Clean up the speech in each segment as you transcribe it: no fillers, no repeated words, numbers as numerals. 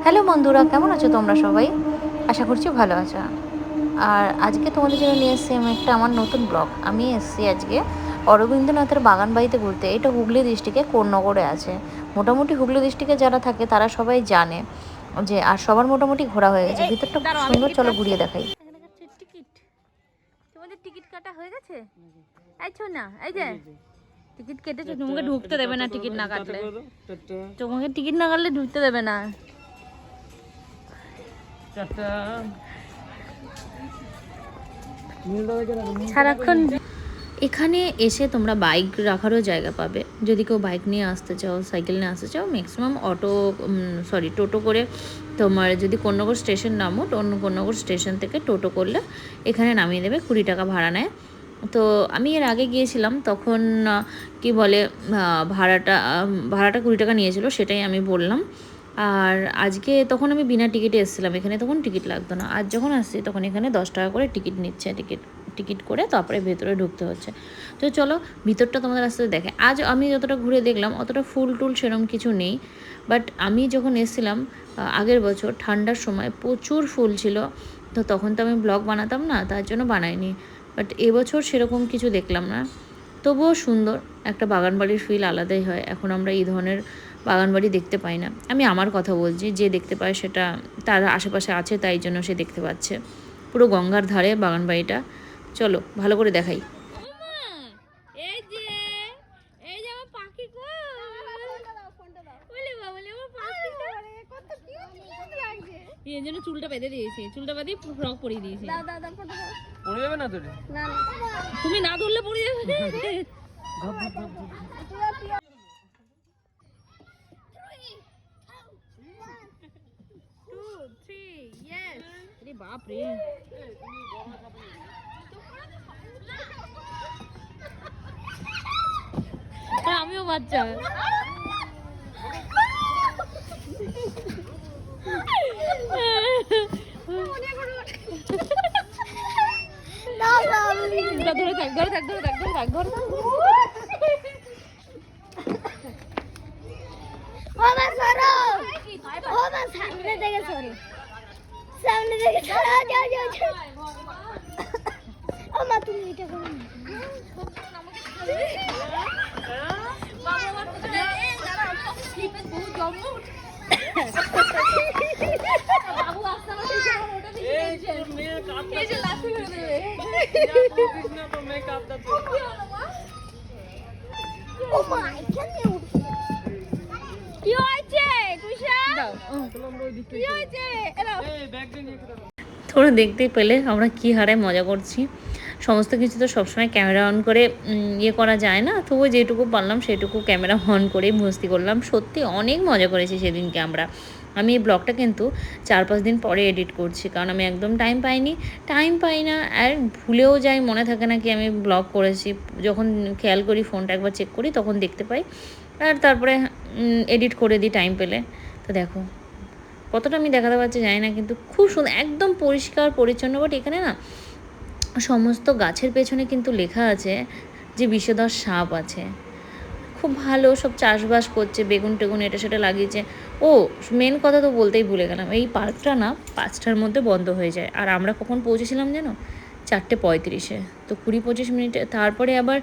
Hello বন্ধুরা, কেমন আছো তোমরা সবাই? আশা করছি ভালো আছো। আর আজকে তোমাদের জন্য নিয়ে এসেছি আমি একটা আমার নতুন ব্লগ। আমি এসেছি আজকে অরবিন্দ্রনাথের বাগান বাড়িতে ঘুরতে। এটা হুগলি ডিস্ট্রিক্টে কোন্নগরে আছে। মোটামুটি হুগলি ডিস্ট্রিক্টে যারা থাকে তারা সবাই জানে যে, আর সবার মোটামুটি ঘোরা হয়ে গেছে। ভিতরটা খুব সুন্দর, চলো ঘুরিয়ে দেখাই। টিকিট তোমাদের টিকিট কাটা হয়ে গেছে? আইছো না, এই যে টিকিট কেটেছো, তোমাকে ঢুকতে দেবে না টিকিট না কাটলে। তোমাকে টিকিট না কাটলে ঢুকতে দেবে না। সারাক্ষণ এখানে এসে তোমরা বাইক রাখারও জায়গা পাবে। যদি কেউ বাইক নিয়ে আসতে চাও, সাইকেল নিয়ে আসতে চাও, ম্যাক্সিমাম টোটো করে তোমার যদি কোন্নগর স্টেশন নামো, কোন্নগর স্টেশন থেকে টোটো করলে এখানে নামিয়ে দেবে, 20 টাকা ভাড়া নেয়। তো আমি এর আগে গিয়েছিলাম, তখন কি বলে ভাড়াটা 20 টাকা নিয়েছিল, সেটাই আমি বললাম। আর আজকে তখন আমি বিনা টিকিটে এসেছিলাম, এখানে তখন টিকিট লাগতো না। আর যখন আসছি তখন এখানে 10 টাকা করে টিকিট নিচ্ছে। টিকিট করে তারপরে ভেতরে ঢুকতে হচ্ছে। তো চলো ভিতরটা তোমাদের আসতে দেখে। আজ আমি যতটা ঘুরে দেখলাম অতটা ফুল টুল সেরকম কিছু নেই। বাট আমি যখন এসেছিলাম আগের বছর ঠান্ডার সময় প্রচুর ফুল ছিল। তো তখন তো আমি ব্লগ বানাতাম না, তার জন্য বানাইনি। বাট এবছর সেরকম কিছু দেখলাম না। তবুও সুন্দর একটা বাগানবাড়ির ফিল আলাদাই হয়। এখন আমরা এই ধরনের বাগানবাড়ি দেখতে পাই না। আমি আমার কথা বলছি, যে দেখতে পায় সেটা তার আশেপাশে আছে, তাই জন্য সে দেখতে পাচ্ছে। পুরো গঙ্গার ধারে বাগানবাড়িটা। চলো ভালো করে দেখাই। এই যে এই যে আমার পাখি গো, বলে বাবলে আমার পাখিটা কত কিউট লাগছে। এই জন্য চুলটা বেঁধে দিয়েছি, চুলটা বেঁধে ফ্রক পরিয়ে দিয়েছি। দাও দাও দাও, ফটো দাও। পড়ে যাবে না তোরে? না না, তুমি না ধরলে পড়ে যাবে। বাপ রে, আমিও বাচ্চা। ধরে থাক ধরে থাক ধরে থাক ধরে থাক ধরে থাক। সামনে থেকে সরে, সামনে থেকে সরে, যাও যাও যাও। ও মা, তুমি এটা করো না। বাবু আসতে তোমরা দেখতেই পেলে আমরা কি হারে মজা করছি। সমস্ত কিছু তো সবসময় ক্যামেরা অন করে ইয়ে করা যায় না, তবুও যেটুকু পারলাম সেটুকু ক্যামেরা অন করেই মস্তি করলাম। সত্যি অনেক মজা করেছি সেদিনকে আমরা। আমি এই ব্লগটা কিন্তু 4-5 দিন পরে এডিট করছি, কারণ আমি একদম টাইম পাই না। আর ভুলেও যাই, মনে থাকে না কি আমি ব্লগ করেছি। যখন খেয়াল করি, ফোনটা একবার চেক করি, তখন দেখতে পাই। আর তারপরে এডিট করে দিই টাইম পেলে। তো দেখো কতটা আমি দেখাতে পারছি জানি না, কিন্তু খুব সুন্দর, একদম পরিষ্কার পরিচ্ছন্ন। বাট এখানে না সমস্ত গাছের পেছনে কিন্তু লেখা আছে যে বিষধর সাপ আছে। খুব ভালো, সব চাষবাস করছে, বেগুন টেগুন এটা সেটা লাগিয়েছে। ও মেন কথা তো বলতেই ভুলে গেলাম, এই পার্কটা না 5টার মধ্যে বন্ধ হয়ে যায়। আর আমরা কখন পৌঁছেছিলাম জানো? 4:35-এ। তো 20-25 মিনিটে, তারপরে আবার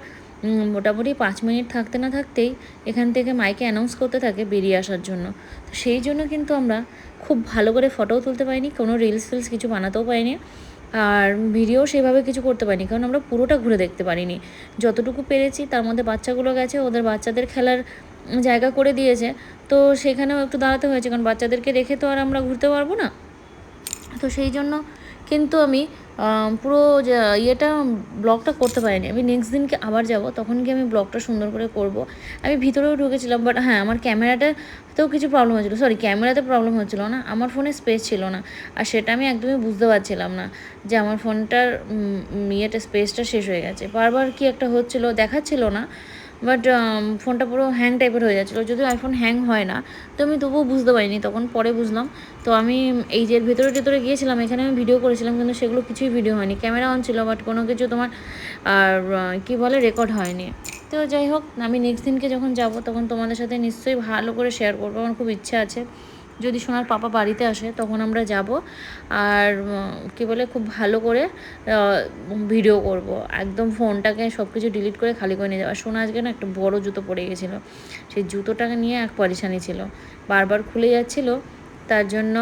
মোটামুটি 5 মিনিট থাকতে না থাকতেই এখান থেকে মাইকে অ্যানাউন্স করতে থাকে বেরিয়ে আসার জন্য। তো সেই জন্য কিন্তু আমরা খুব ভালো করে ফটোও তুলতে পারিনি, কোনো রিলস ফিলস কিছু বানাতেও পারিনি, আর ভিডিও সেভাবে কিছু করতে পারিনি, কারণ আমরা পুরোটা ঘুরে দেখতে পারিনি। যতটুকু পেরেছি, তার মধ্যে বাচ্চাগুলো গেছে, ওদের বাচ্চাদের খেলার জায়গা করে দিয়েছে। তো সেখানেও একটু দাঁড়াতে হয়েছে, কারণ বাচ্চাদেরকে রেখে তো আর আমরা ঘুরতে পারবো না। তো সেই জন্য কিন্তু আমি পুরো ইয়েটা ব্লগটা করতে পারিনি। আমি নেক্সট দিনকে আবার যাব, তখন কি আমি ব্লগটা সুন্দর করে করব। আমি ভিতরেও ঢুকেছিলাম, বাট হ্যাঁ, আমার ক্যামেরাটাতেও কিছু প্রবলেম হচ্ছিলো। সরি, ক্যামেরাতে প্রবলেম হচ্ছিলো না, আমার ফোনে স্পেস ছিল না। আর সেটা আমি একদমই বুঝতে পারছিলাম না যে আমার ফোনটার স্পেসটা শেষ হয়ে গেছে। বারবার কি একটা হচ্ছিলো, দেখাচ্ছিল না। বাট ফোনটা পুরো হ্যাং টাইপের হয়ে যাচ্ছিলো। যদিও আইফোন হ্যাং হয় না, তো আমি তবুও বুঝতে পারিনি, তখন পরে বুঝলাম। তো আমি এই যে ভেতরে গিয়েছিলাম, এখানে আমি ভিডিও করেছিলাম, কিন্তু সেগুলো কিছুই ভিডিও হয়নি। ক্যামেরা অন ছিল, বাট কোনো কিছু তোমার আর কী বলে রেকর্ড হয়নি। তো যাই হোক, আমি নেক্সট দিনকে যখন যাব তখন তোমাদের সাথে নিশ্চয়ই ভালো করে শেয়ার করবো। আমার খুব ইচ্ছা আছে যদি সোনার পাপা বাড়িতে আসে তখন আমরা যাব, আর কী বলে খুব ভালো করে ভিডিও করব, একদম ফোনটাকে সব কিছু ডিলিট করে খালি করে নিয়ে যাবো। আর সোনা আজকে না একটা বড় জুতো পড়ে গেছিলো, সেই জুতোটাকে নিয়ে এক পরেশানি ছিল, বারবার খুলে যাচ্ছিলো, তার জন্য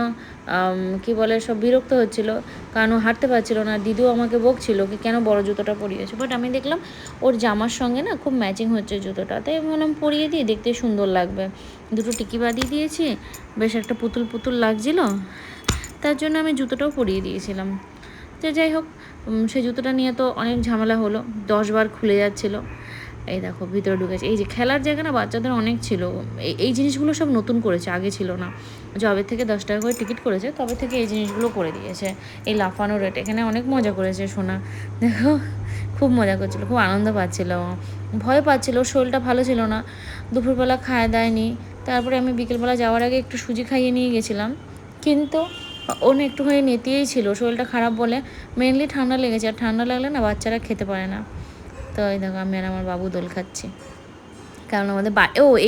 কি বলে সব বিরক্ত হচ্ছিল, কারণ ও হাঁটতে পারছিল না। দিদিও আমাকে বকছিল কি কেন বড় জুতোটা পরিয়েছে, বাট আমি দেখলাম ওর জামার সঙ্গে না খুব ম্যাচিং হচ্ছে জুতোটা, তাই ভাবলাম পরিয়ে দিয়ে দেখতে সুন্দর লাগবে। দুটো টিকি বাঁধিয়ে দিয়েছি, বেশ একটা পুতুল পুতুল লাগছিল, তার জন্য আমি জুতোটাও পরিয়ে দিয়েছিলাম। তো যাই হোক, সেই জুতোটা নিয়ে তো অনেক ঝামেলা হলো, 10 বার খুলে যাচ্ছিলো। এই দেখো ভিতরে ঢুকেছে, এই যে খেলার জায়গা না বাচ্চাদের অনেক ছিল, এই জিনিসগুলো সব নতুন করেছে, আগে ছিল না। যবে থেকে 10 টাকা করে টিকিট করেছে তবে থেকে এই জিনিসগুলো করে দিয়েছে। এই লাফানো রেট, এখানে অনেক মজা করেছে সোনা, দেখো খুব মজা করছিলো, খুব আনন্দ পাচ্ছিল, ভয় পাচ্ছিল, শরীরটা ভালো ছিল না, দুপুরবেলা খায় দেয়নি। তারপরে আমি বিকেলবেলা যাওয়ার আগে একটু সুজি খাইয়ে নিয়ে গেছিলাম, কিন্তু ও না একটুখানি নেতিয়েই ছিল, শরীরটা খারাপ বলে। মেনলি ঠান্ডা লেগেছে, আর ঠান্ডা লাগলে না বাচ্চারা খেতে পারে না। তো এই দেখো আমি আর আমার বাবু দোল খাচ্ছি, কারণ আমাদের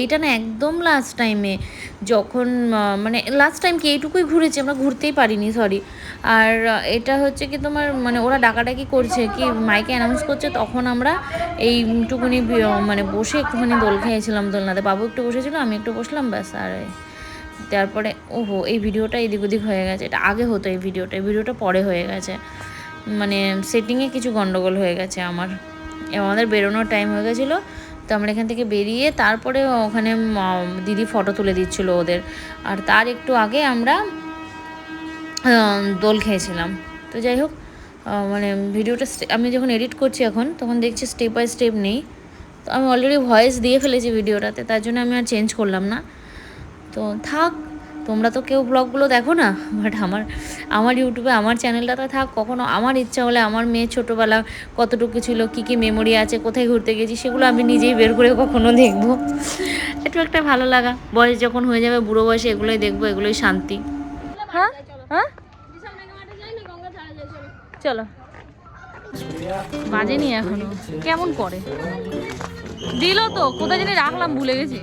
এইটা না একদম লাস্ট টাইমে, যখন মানে লাস্ট টাইম কি এইটুকুই ঘুরেছি আমরা, ঘুরতেই পারিনি সরি। আর এটা হচ্ছে কি তোমার মানে ওরা ডাকাডাকি করছে কি মাইকে অ্যানাউন্স করছে, তখন আমরা এইটুকুনি মানে বসে একটুখানি দোল খেয়েছিলাম দোলনাতে, বাবু একটু বসেছিল, আমি একটু বসলাম, ব্যাস। আর তারপরে ওহো এই ভিডিওটা এদিক ওদিক হয়ে গেছে, এটা আগে হতো এই ভিডিওটা পরে হয়ে গেছে, মানে সেটিংয়ে কিছু গন্ডগোল হয়ে গেছে আমাদের বেরোনোর টাইম হয়ে গেছিলো। তো আমরা এখান থেকে বেরিয়ে তারপরে ওখানে দিদি ফটো তুলে দিচ্ছিলো ওদের, আর তার একটু আগে আমরা দোল খেয়েছিলাম। তো যাই হোক, মানে ভিডিওটা আমি যখন এডিট করছি এখন, তখন দেখছি স্টেপ বাই স্টেপ নেই, তো আমি অলরেডি ভয়েস দিয়ে ফেলেছি ভিডিওটাতে, তার জন্য আমি আর চেঞ্জ করলাম না। তো থাক, তোমরা তো কেউ ব্লগগুলো দেখো না, বাট আমার ইউটিউবে আমার চ্যানেলটাতে থাক, কখনো আমার ইচ্ছা হলে আমার মেয়ের ছোটোবেলা কতটুকু ছিল, কী কী মেমোরি আছে, কোথায় ঘুরতে গেছি, সেগুলো আমি নিজেই বের করে কখনো দেখবো, একটু একটা ভালো লাগা। বয়স যখন হয়ে যাবে বুড়ো বয়সে এগুলোই দেখবো, এগুলোই শান্তি। হ্যাঁ হ্যাঁ চলো, বাজেনি এখনো, কেমন করে দিল তো, কোথায় জানি রাখলাম ভুলে গেছি।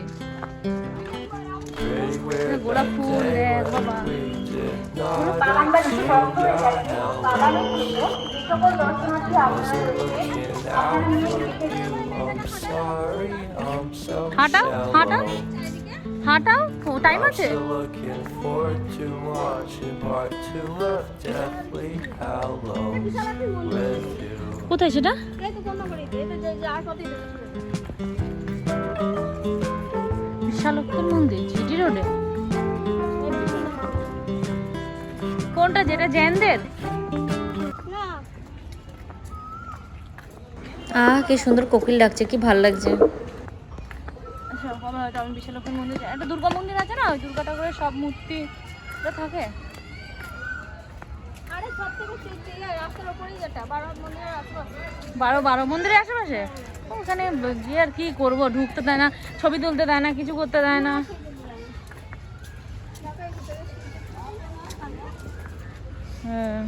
গোলাপ ফুল দেখ বাবা, হাঁটাও হাঁটাও হাঁটাও, টাইম আছে। কোথায় সেটা? বিশালক্ষণ মন্দির জিটি রোডে, কোনটা, যেটা জৈনদের? কি সুন্দর কোকিল ডাকছে, কি ভাল লাগছে। আচ্ছা হবে হয়তো, আমি বিশালক্ষণ মন্দির, একটা দুর্গা মন্দির আছে না, ওই দুর্গা ঠাকুরের সব মূর্তি থাকে। বারো মন্দিরের আশেপাশে, ওখানে গিয়ে আর কি করবো, ঢুকতে দেয় না, ছবি তুলতে দেয় না, কিছু করতে দেয় না। হ্যাঁ,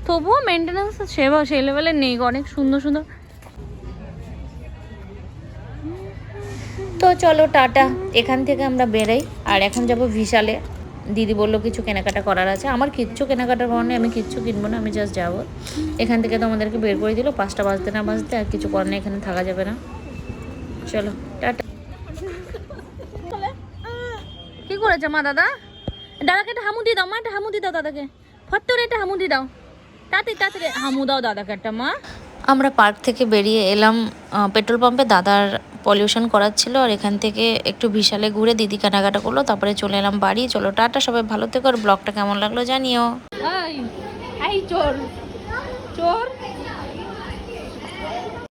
তবুও মেনটেন্যান্স সেবা সেই লেভেলের নেই, অনেক সুন্দর সুন্দর। তো চলো টাটা, এখান থেকে আমরা বেরাই, আর এখন যাব বিশালে। দিদি বললো কিছু কেনাকাটা করার আছে, আমার কিচ্ছু কেনাকাটার করার নেই, আমি কিচ্ছু কিনবো না, আমি জাস্ট যাবো এখান থেকে। তো আমাদেরকে বের করে দিল 5টা বাজতে না বাজতে, আর কিছু করার নেই, এখানে থাকা যাবে না। চলো টাটা। কি করেছে মা? দাদাকে একটা হামু দিয়ে দাও মা, একটা হামু দিয়ে দাও দাদাকে, ফত্তরে একটা হামু দিয়ে দাও, তাড়াতাড়ি হামু দাও দাদাকে একটা মা। আমরা পার্ক থেকে বেরিয়ে এলাম, পেট্রোল পাম্পে দাদার পলিউশন করাচ্ছিল, আর এখান থেকে একটু বিশালে ঘুরে দিদি কেনাকাটা করলো, তারপরে চলে এলাম বাড়ি। চলো টাটা, সবাই ভালো থেকো, আর ব্লগটা কেমন লাগলো জানিও। চোর চোর